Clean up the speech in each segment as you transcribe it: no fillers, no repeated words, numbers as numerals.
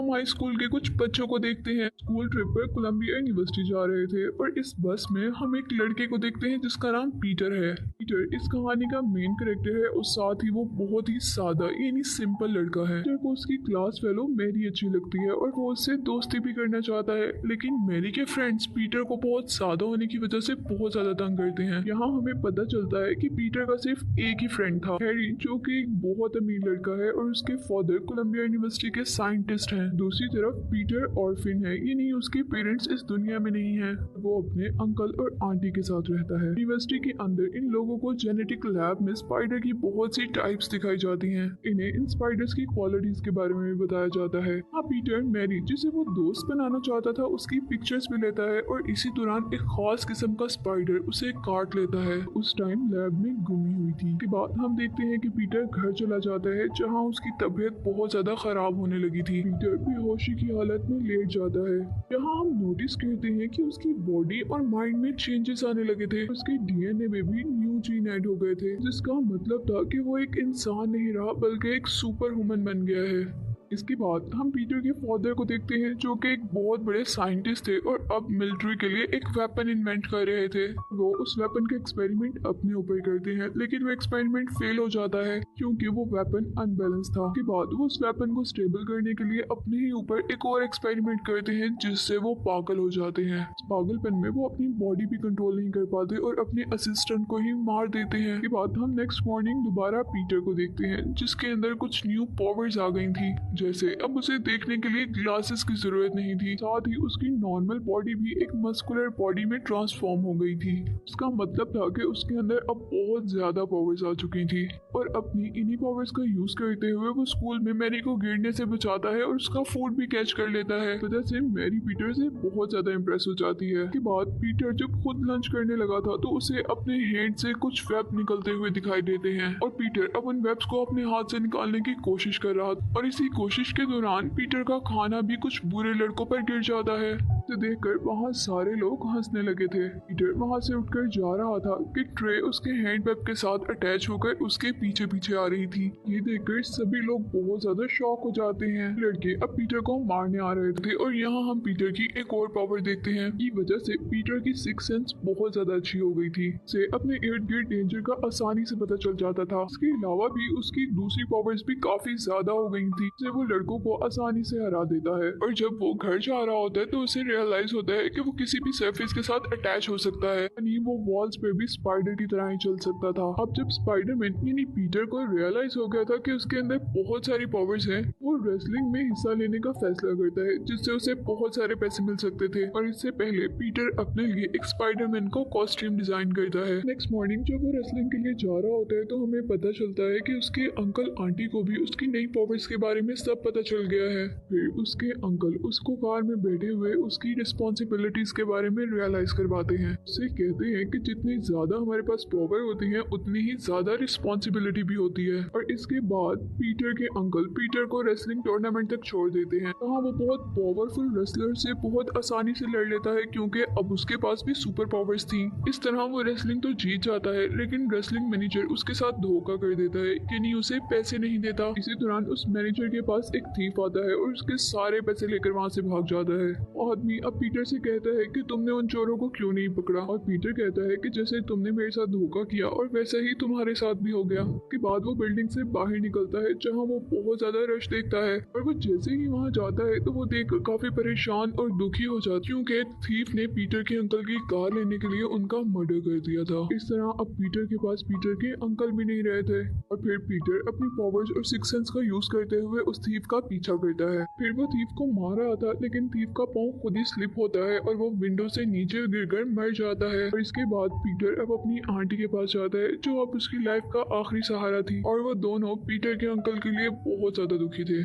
हमारे स्कूल के कुछ बच्चों को देखते हैं। स्कूल ट्रिप पर कोलंबिया यूनिवर्सिटी जा रहे थे और इस बस में हम एक लड़के को देखते हैं जिसका नाम पीटर है। पीटर इस कहानी का मेन कैरेक्टर है और साथ ही वो बहुत ही सादा यानी सिंपल लड़का है। पीटर को उसकी क्लास फेलो मैरी अच्छी लगती है और वो उससे दोस्ती भी करना चाहता है, लेकिन मैरी के फ्रेंड्स पीटर को बहुत सादा होने की वजह से बहुत ज्यादा तंग करते हैं। यहाँ हमें पता चलता है कि पीटर का सिर्फ एक ही फ्रेंड था, हैरी, जो कि एक बहुत अमीर लड़का है और उसके फादर कोलंबिया यूनिवर्सिटी के साइंटिस्ट हैं। दूसरी तरफ पीटर ऑर्फिन है, यानी उसके पेरेंट्स इस दुनिया में नहीं है। वो अपने अंकल और आंटी के साथ रहता है। यूनिवर्सिटी के अंदर इन लोगों को जेनेटिक लैब में स्पाइडर की बहुत सी टाइप्स दिखाई जाती हैं। इन्हें इन स्पाइडर्स की क्वालिटीज के बारे में भी बताया जाता है। हाँ, पीटर मैरी जिसे वो दोस्त बनाना चाहता था उसकी पिक्चर्स भी लेता है और इसी दौरान एक खास किस्म का स्पाइडर उसे काट लेता है। उस टाइम लैब में गुमी हुई थी। के बाद हम देखते हैं कि पीटर घर चला जाता है जहाँ उसकी तबीयत बहुत ज्यादा खराब होने लगी थी। पीटर बेहोशी की हालत में लेट जाता है। यहाँ हम नोटिस करते हैं कि उसकी बॉडी और माइंड में चेंजेस आने लगे थे। उसके डीएनए में भी न्यू जीन ऐड हो गए थे, जिसका मतलब था कि वो एक इंसान नहीं रहा बल्कि एक सुपर ह्यूमन बन गया है। इसके बाद हम पीटर के फादर को देखते हैं जो कि एक बहुत बड़े साइंटिस्ट थे और अब मिलिट्री के लिए एक वेपन इन्वेंट कर रहे थे। वो उस वेपन का एक्सपेरिमेंट अपने ऊपर करते हैं, लेकिन वो एक्सपेरिमेंट फेल हो जाता है क्योंकि वो वेपन अनबैलेंस था। उसके बाद वो उस वेपन को स्टेबल करने के लिए अपने ही ऊपर एक और एक्सपेरिमेंट करते हैं जिससे वो पागल हो जाते हैं। इस पागलपन में वो अपनी बॉडी भी कंट्रोल नहीं कर पाते और अपने असिस्टेंट को ही मार देते हैं। इसके बाद हम नेक्स्ट मॉर्निंग दोबारा पीटर को देखते हैं जिसके अंदर कुछ न्यू पावर्स आ गई थी, जैसे अब उसे देखने के लिए ग्लासेस की जरूरत नहीं थी। साथ ही उसकी नॉर्मल बॉडी भी एक मस्कुलर बॉडी में ट्रांसफॉर्म हो गई थी। इसका मतलब था कि उसके अंदर अब बहुत ज्यादा पावर्स आ चुकी थी और अपनी इन्हीं पावर्स का यूज करते हुए वो स्कूल में मैरी को गिरने से बचाता है और उसका फूड भी कैच कर लेता है। वजह से मैरी पीटर से बहुत ज्यादा इम्प्रेस हो जाती है। के बाद पीटर जब खुद लंच करने लगा था तो उसे अपने हैंड से कुछ वेब निकलते हुए दिखाई देते हैं और पीटर अब उन वेब्स को अपने हाथ से निकालने की कोशिश कर रहा था और इसी कोशिश के दौरान पीटर का खाना भी कुछ बुरे लड़कों पर गिर जाता है। इसे देखकर वहाँ सारे लोग हंसने लगे थे। पीटर वहाँ से उठकर जा रहा था कि ट्रे उसके हैंड बैग के साथ अटैच होकर उसके पीछे पीछे आ रही थी। ये देखकर सभी लोग बहुत ज्यादा शॉक हो जाते हैं। लड़के अब पीटर को मारने आ रहे थे और यहाँ हम पीटर की एक और पावर देखते हैं। की वजह से पीटर की सिक्स सेंस बहुत ज्यादा अच्छी हो गई थी। से अपने इर्द गिर्द डेंजर का आसानी से पता चल जाता था। इसके अलावा भी उसकी दूसरी पावर्स भी काफी ज्यादा हो गई थी, जिससे वो लड़कों को आसानी से हरा देता है। और जब वो घर जा रहा होता है तो उसे रियलाइज होता है कि वो किसी भी सरफेस के साथ अटैच हो सकता है, यानी वो वॉल्स पे भी स्पाइडर की तरह ही चल सकता था। अब जब स्पाइडरमैन यानी पीटर को रियलाइज हो गया था कि उसके अंदर बहुत सारी पावर्स हैं, वो रेसलिंग में हिस्सा लेने का फैसला करता है जिससे उसे बहुत सारे पैसे मिल सकते थे। और इससे पहले पीटर अपने लिए एक स्पाइडरमैन को कॉस्ट्यूम डिजाइन करता है। नेक्स्ट मॉर्निंग जब वो रेसलिंग के लिए जा रहा होता है तो हमें पता चलता है कि उसके अंकल आंटी को भी उसकी नई पावर्स के बारे में सब पता चल गया है। फिर उसके अंकल उसको कार में बैठे हुए उसकी रिस्पॉन्सिबिलिटीज के बारे में रियलाइज करवाते हैं। उससे कहते हैं कि जितनी ज्यादा हमारे पास पावर होती है उतनी ही ज्यादा रिस्पॉन्सिबिलिटी भी होती है। और इसके बाद पीटर के अंकल पीटर को रेसलिंग टूर्नामेंट तक छोड़ देते हैं। वहाँ वो बहुत पावरफुल रेसलर से बहुत आसानी से लड़ लेता है क्योंकि अब उसके पास भी सुपर पावर्स थी। इस तरह वो रेसलिंग तो जीत जाता है, लेकिन रेसलिंग मैनेजर उसके साथ धोखा कर देता है कि नहीं उसे पैसे नहीं देता। इसी दौरान उस मैनेजर के पास एक थीफ आता है और उसके सारे पैसे लेकर वहाँ से भाग जाता है। आदमी अब पीटर से कहता है कि तुमने उन चोरों को क्यों नहीं पकड़ा, और पीटर कहता है कि जैसे तुमने मेरे साथ धोखा किया और वैसा ही तुम्हारे साथ भी हो गया। के बाद वो बिल्डिंग से बाहर निकलता है जहाँ वो बहुत ज्यादा रश देखता है और वो जैसे ही वहाँ जाता है तो वो देख काफी परेशान और दुखी हो जाता है क्योंकि थीफ ने पीटर के अंकल की कार लेने के लिए उनका मर्डर कर दिया था। इस तरह अब पीटर के पास पीटर के अंकल भी नहीं रहे थे और फिर पीटर अपनी पावर्स और सिक्स सेंस का यूज करते हुए उस थीफ का पीछा करता है। फिर वो थीफ को मार रहा था लेकिन थीफ का पाँव खुद ही स्लिप होता है और वो विंडो से नीचे गिरकर मर जाता है। और इसके बाद पीटर अब अपनी आंटी के पास जाता है जो अब उसकी लाइफ का आखिरी सहारा थी और वो दोनों पीटर के अंकल के लिए बहुत ज्यादा दुखी थे।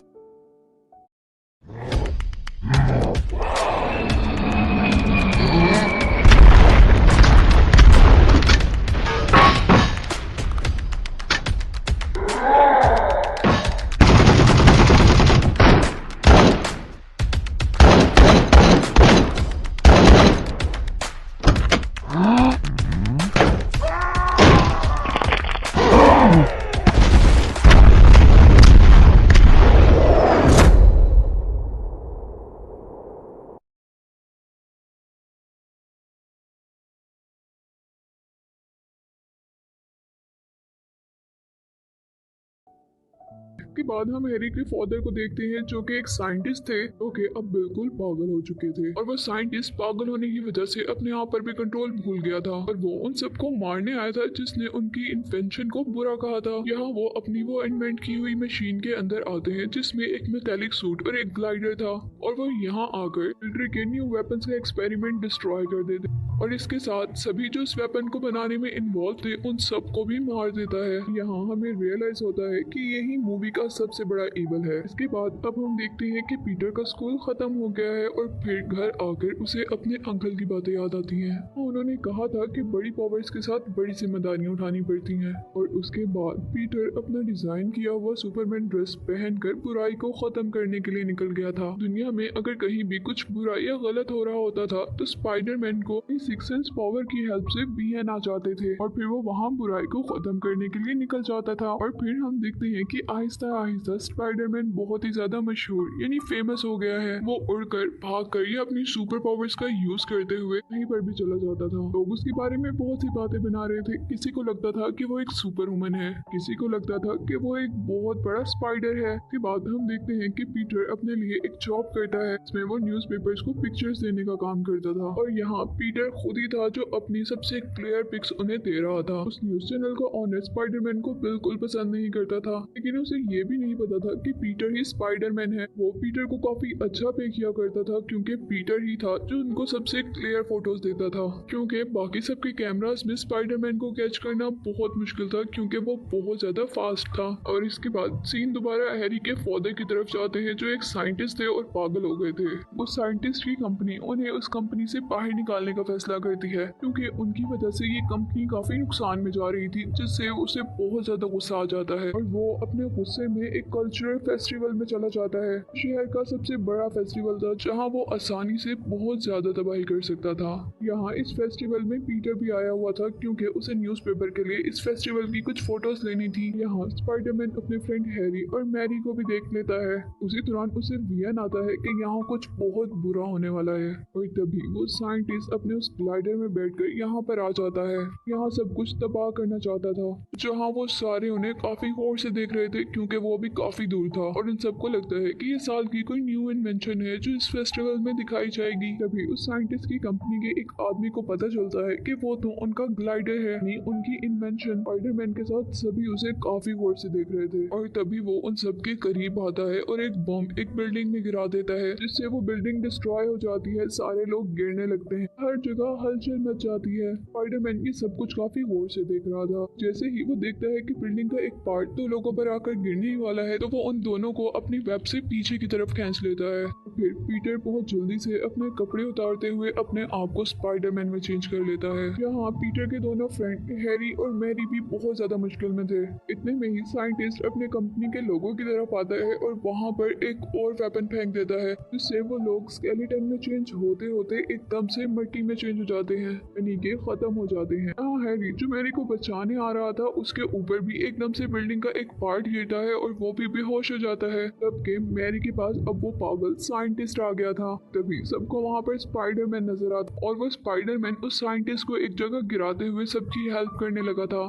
के बाद हम हैरी के फादर को देखते हैं जो कि एक साइंटिस्ट थे जो कि अब बिल्कुल पागल हो चुके थे और वो साइंटिस्ट पागल होने की वजह से अपने आप पर भी कंट्रोल भूल गया था और वो उन सबको मारने आया था जिसने उनकी इन्वेंशन को बुरा कहा था। यहाँ वो अपनी वो इन्वेंट की हुई मशीन के अंदर आते हैं जिसमें एक मेटेलिक सूट और एक ग्लाइडर था और वो यहाँ आकर मिलिट्री के न्यू वेपन्स का एक्सपेरिमेंट डिस्ट्रॉय कर देते और इसके साथ सभी जो इस वेपन को बनाने में इन्वॉल्व थे उन सबको भी मार देता है। यहाँ हमें रियलाइज होता है कि यही मूवी का सबसे बड़ा इवल है। इसके बाद अब हम देखते हैं कि पीटर का स्कूल खत्म हो गया है और फिर घर आकर उसे अपने अंकल की बातें याद आती हैं। उन्होंने कहा था कि बड़ी पावर्स के साथ बड़ी जिम्मेदारियां उठानी पड़ती हैं और उसके बाद पीटर अपना डिजाइन किया हुआ सुपरमैन ड्रेस पहनकर बुराई को खत्म करने के लिए निकल गया था। दुनिया में अगर कहीं भी कुछ बुरा या गलत हो रहा होता था तो स्पाइडरमैन को सिक्स सेंस पावर की हेल्प से बीएन आ जाते थे और फिर वो वहाँ बुराई को खत्म करने के लिए निकल जाता था। और फिर हम देखते हैं कि आहिस्ता आहिस्ता स्पाइडरमैन बहुत ही ज्यादा मशहूर यानी फेमस हो गया है। वो उड़कर भागकर या अपनी सुपर पावर्स का यूज करते हुए कहीं पर भी चला जाता था। लोग उसके बारे में बहुत सी बातें बना रहे थे। किसी को लगता था कि वो एक सुपर वुमन है, किसी को लगता था कि वो एक बहुत बड़ा स्पाइडर है। उसके बाद हम देखते हैं कि पीटर अपने लिए एक जॉब करता है जिसमें वो न्यूज़पेपर्स को पिक्चर्स देने का काम करता था और यहाँ पीटर खुद ही था जो अपनी सबसे क्लियर पिक्स उन्हें दे रहा था। उस न्यूज चैनल का ऑनर स्पाइडरमैन को बिल्कुल पसंद नहीं करता था, लेकिन उसे ये भी नहीं पता था कि पीटर ही स्पाइडरमैन है। वो पीटर को काफी अच्छा पे किया करता था क्योंकि पीटर ही था जो उनको सबसे क्लियर फोटोज देता था, क्योंकि बाकी सबके कैमरास में स्पाइडरमैन को कैच करना बहुत मुश्किल था क्योंकि वो बहुत ज्यादा फास्ट था। और इसके बाद सीन दोबारा हैरी के फादर की तरफ जाते हैं जो एक साइंटिस्ट थे और पागल हो गए थे। उस साइंटिस्ट की कंपनी उन्हें उस कंपनी से बाहर निकालने का फैसला करती है क्योंकि उनकी वजह से ये कंपनी काफी नुकसान में जा रही थी, जिससे उसे बहुत ज्यादा गुस्सा आ जाता है और वो अपने गुस्से में एक कल्चरल फेस्टिवल में चला जाता है। शहर का सबसे बड़ा फेस्टिवल था जहाँ वो आसानी से बहुत ज्यादा तबाही कर सकता था। यहाँ इस फेस्टिवल में पीटर भी आया हुआ था क्योंकि उसे न्यूज़पेपर के लिए इस फेस्टिवल की कुछ फोटोज लेनी थी। यहाँ स्पाइडरमैन अपने फ्रेंड हैरी और मैरी को भी देख लेता है। उसी दौरान उसे वियन आता है कि यहाँ कुछ बहुत बुरा होने वाला है और तभी वो साइंटिस्ट अपने उस ग्लाइडर में बैठकर यहाँ पर आ जाता है। यहाँ सब कुछ तबाह करना चाहता था, जहाँ वो सारे उन्हें काफी गौर से देख रहे थे क्योंकि वो भी काफी दूर था और इन सबको लगता है कि ये साल की कोई न्यू इन्वेंशन है जो इस फेस्टिवल में दिखाई जाएगी। तभी उस साइंटिस्ट की कंपनी के एक आदमी को पता चलता है कि वो तो उनका ग्लाइडर है, नहीं उनकी इन्वेंशन। स्पाइडरमैन के साथ सभी उसे काफी गौर से देख रहे थे और तभी वो उन सबके करीब आता है और एक बम एक बिल्डिंग में गिरा देता है जिससे वो बिल्डिंग डिस्ट्रॉय हो जाती है। सारे लोग गिरने लगते हैं, हर जगह हलचल मच जाती है। स्पाइडरमैन ये सब कुछ काफी गौर से देख रहा था। जैसे ही वो देखता है कि बिल्डिंग का एक पार्ट दो लोगों पर आकर गिरने ही वाला है तो वो उन दोनों को अपनी वेब से पीछे की तरफ खींच लेता है। फिर पीटर बहुत जल्दी से अपने कपड़े उतारते हुए अपने आप को स्पाइडरमैन में चेंज कर लेता है। यहाँ पीटर के दोनों फ्रेंड हैरी और मैरी भी बहुत ज्यादा मुश्किल में थे। इतने में ही साइंटिस्ट अपने कंपनी के लोगों की तरफ आता है और वहाँ पर एक और वेपन फेंक देता है जिससे वो लोग स्केलेटन में चेंज होते होते एकदम से मिट्टी में चेंज हो जाते हैं, यानी कि खत्म हो जाते हैं। हैरी जो मैरी को बचाने आ रहा था उसके ऊपर भी एकदम से बिल्डिंग का एक पार्ट गिरता है और वो भी बेहोश हो जाता है। जबकि मैरी के पास अब वो पागल साइंटिस्ट आ गया था। तभी सबको वहाँ पर स्पाइडरमैन नजर आता और वो स्पाइडरमैन उस साइंटिस्ट को एक जगह गिराते हुए सबकी हेल्प करने लगा था।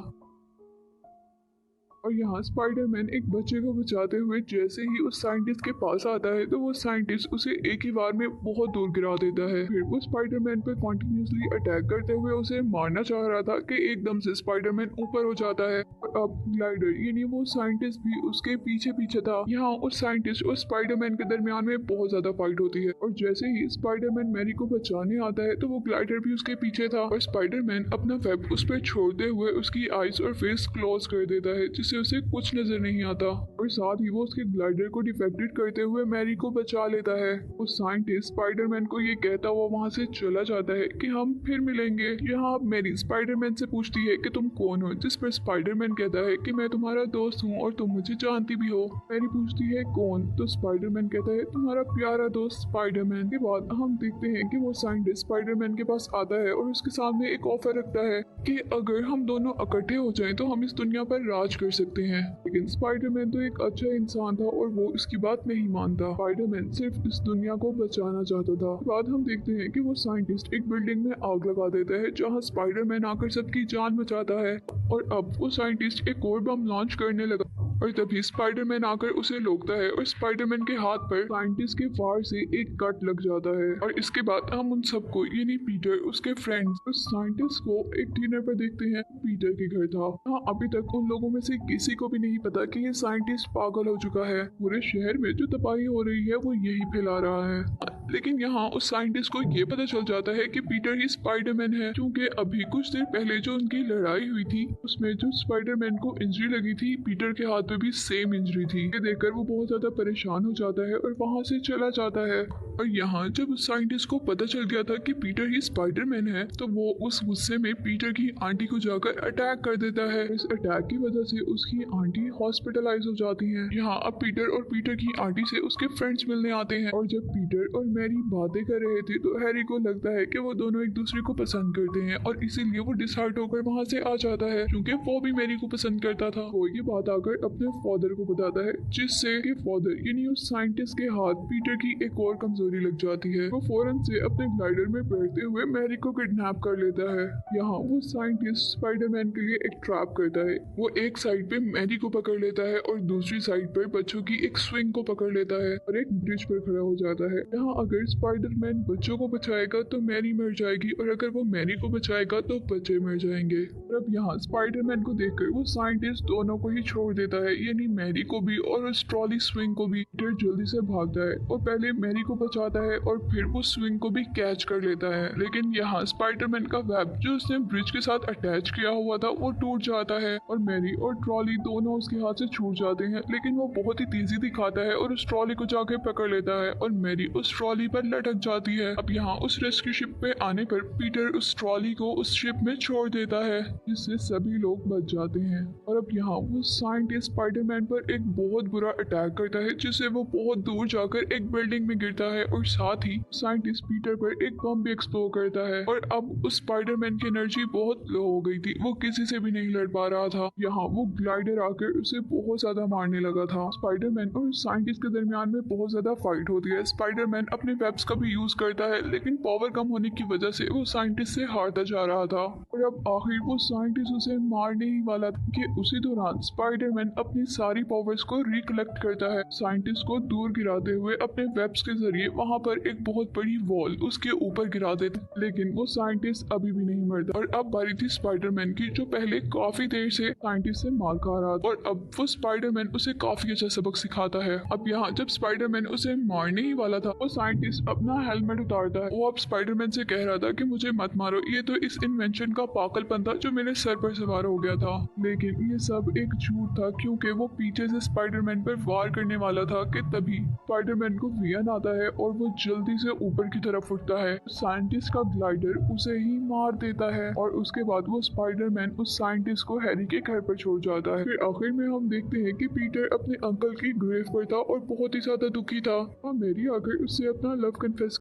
और यहाँ स्पाइडरमैन एक बच्चे को बचाते हुए जैसे ही उस साइंटिस्ट के पास आता है तो वो साइंटिस्ट उसे एक ही बार में बहुत दूर गिरा देता है। फिर वो स्पाइडरमैन पे कॉन्टिन्यूसली अटैक करते हुए उसे मारना चाह रहा था कि एकदम से स्पाइडरमैन ऊपर हो जाता है और अब ग्लाइडर यानी वो साइंटिस्ट भी उसके पीछे पीछे था। यहाँ उस साइंटिस्ट और स्पाइडरमैन के दरमियान में बहुत ज्यादा फाइट होती है और जैसे ही स्पाइडरमैन मैरी को बचाने आता है तो वो ग्लाइडर भी उसके पीछे था और स्पाइडरमैन अपना वेब उस पर छोड़ते हुए उसकी आईज और फेस क्लोज कर देता है जिससे उसे कुछ नजर नहीं आता और साथ ही वो उसके ग्लाइडर को डिफेक्टेड करते हुए मैरी को बचा लेता है। उस साइंटिस्ट स्पाइडरमैन को ये कहता हुआ वहाँ से चला जाता है कि हम फिर मिलेंगे। यहाँ अब मैरी स्पाइडरमैन से पूछती है कि तुम कौन हो, जिस पर स्पाइडरमैन कहता है कि मैं तुम्हारा दोस्त हूँ और तुम मुझे जानती भी हो। मैरी पूछती है कौन, तो स्पाइडरमैन कहता है तुम्हारा प्यारा दोस्त स्पाइडरमैन। के बाद हम देखते हैं कि वो साइंटिस्ट स्पाइडरमैन के पास आता है और उसके सामने एक ऑफर रखता है कि अगर हम दोनों इकट्ठे हो जाएं तो हम इस दुनिया पर राज कर सकते हैं। लेकिन स्पाइडरमैन तो एक अच्छा इंसान था और वो इसकी बात नहीं मानता। स्पाइडरमैन सिर्फ इस दुनिया को बचाना चाहता था। बाद हम देखते हैं कि वो साइंटिस्ट एक बिल्डिंग में आग लगा देता है जहां स्पाइडरमैन आकर सबकी जान बचाता है और अब वो साइंटिस्ट एक और बम लॉन्च करने लगा और तभी स्पाइडरमैन आकर उसे रोकता है और स्पाइडरमैन के हाथ पर साइंटिस्ट के वार से एक कट लग जाता है। और इसके बाद हम उन सबको यानी पीटर, उसके फ्रेंड्स और साइंटिस्ट को एक डिनर पर देखते हैं। पीटर के घर था। हाँ, अभी तक उन लोगों में से किसी को भी नहीं पता कि ये साइंटिस्ट पागल हो चुका है। पूरे शहर में जो तबाही हो रही है वो यही फैला रहा है। लेकिन यहाँ उस साइंटिस्ट को ये पता चल जाता है कि पीटर ही स्पाइडरमैन है, क्योंकि अभी कुछ देर पहले जो उनकी लड़ाई हुई थी उसमें जो स्पाइडरमैन को इंजरी लगी थी, पीटर के हाथ पे भी सेम इंजरी थी। ये देखकर वो बहुत ज्यादा परेशान हो जाता है और वहां से चला जाता है। और यहाँ जब उस साइंटिस्ट को पता चल गया था कि पीटर ही स्पाइडरमैन है, तो वो उस गुस्से में पीटर की आंटी को जाकर अटैक कर देता है। इस अटैक की वजह से उसकी आंटी हॉस्पिटलाइज हो जाती है। यहाँ अब पीटर और पीटर की आंटी से उसके फ्रेंड्स मिलने आते हैं। और जब पीटर और मैरी बातें कर रहे थे तो हैरी को लगता है कि वो दोनों एक दूसरे को पसंद करते हैं और इसीलिए वो डिसाइड होकर वहां से आ जाता है, क्योंकि वो भी मैरी को पसंद करता था। वो ये बात आकर अपने फादर को बताता है, जिससे कि फादर यानी उस साइंटिस्ट के हाथ पीटर की एक और कमजोरी लग जाती है। वो फौरन से अपने ग्लाइडर में बैठते हुए मैरी को किडनैप कर लेता है। यहाँ वो साइंटिस्ट स्पाइडरमैन के लिए एक ट्रैप करता है। वो एक साइड पे मैरी को पकड़ लेता है और दूसरी साइड पर बच्चों की एक स्विंग को पकड़ लेता है और एक ब्रिज पर खड़ा हो जाता है। यहाँ अगर स्पाइडरमैन बच्चों को बचाएगा तो मैरी मर जाएगी और अगर वो मैरी को बचाएगा तो बच्चे मर जाएंगे। और अब यहाँ स्पाइडरमैन को देखकर वो साइंटिस्ट दोनों को ही छोड़ देता है, यानी मैरी को भी और उस ट्रॉली स्विंग को भी। पीटर जल्दी से भागता है और पहले मैरी को बचाता है और फिर वो स्विंग को भी कैच कर लेता है। लेकिन यहाँ स्पाइडरमैन का वेब जो उसने ब्रिज के साथ अटैच किया हुआ था वो टूट जाता है और मैरी और ट्रॉली दोनों उसके हाथ से छूट जाते हैं। लेकिन वो बहुत ही तेजी दिखाता है और उस ट्रॉली को जाके पकड़ लेता है और मैरी उस ट्रॉली पर लटक जाती है। अब यहाँ उस रेस्क्यू शिप पे आने पर पीटर उस ट्रॉली को उस शिप में छोड़ देता है, जिससे सभी लोग बच जाते हैं। और अब यहाँ वो साइंटिस्ट स्पाइडरमैन पर एक बहुत बुरा अटैक करता है, जिससे वो बहुत दूर जाकर एक बिल्डिंग में गिरता है और साथ ही साइंटिस्ट पीटर पर एक बम भी एक्सप्लोड करता है। और अब उस स्पाइडरमैन की एनर्जी बहुत लो हो गई थी, वो किसी से भी नहीं लड़ पा रहा था। यहाँ वो ग्लाइडर आकर उसे बहुत ज्यादा मारने लगा था। स्पाइडरमैन और साइंटिस्ट के दरमियान में बहुत ज्यादा फाइट होती है। स्पाइडरमैन अपने वेब्स का भी यूज करता है, लेकिन पावर कम होने की वजह से वो साइंटिस्ट से हारता जा रहा था। और अब आखिर वो साइंटिस्ट उसे मारने ही वाला था कि उसी दौरान स्पाइडरमैन अपनी सारी पावर्स को रिकलेक्ट करता है, साइंटिस्ट को दूर गिराते हुए अपने वेब्स के जरिए वहां पर एक बहुत बड़ी वॉल उसके ऊपर गिरा देते। लेकिन वो साइंटिस्ट अभी भी नहीं मरता। और अब बारी थी स्पाइडरमैन की, जो पहले काफी देर से साइंटिस्ट से मार खा रहा था और अब वो स्पाइडरमैन उसे काफी अच्छा सबक सिखाता है। अब यहाँ जब स्पाइडरमैन उसे मारने ही वाला था, वो साइंटिस्ट अपना हेलमेट उतारता है। वो अब स्पाइडरमैन से कह रहा था कि मुझे मत मारो, ये तो इस इन्वेंशन का पागलपन था जो मेरे सर पर सवार हो गया था। लेकिन ये सब एक झूठ था, क्योंकि वो पीछे से स्पाइडरमैन पर वार करने वाला था कि तभी स्पाइडरमैन को वियन आता है और वो जल्दी से ऊपर की तरफ उठता है। साइंटिस्ट का ग्लाइडर उसे ही मार देता है और उसके बाद वो स्पाइडरमैन उस साइंटिस्ट को हैरी के घर पर छोड़ जाता है। फिर आखिर में हम देखते हैं कि पीटर अपने अंकल की ग्रेव पर था और बहुत ही ज्यादा दुखी था और मैरी आकर उससे अपना लव कन्फेस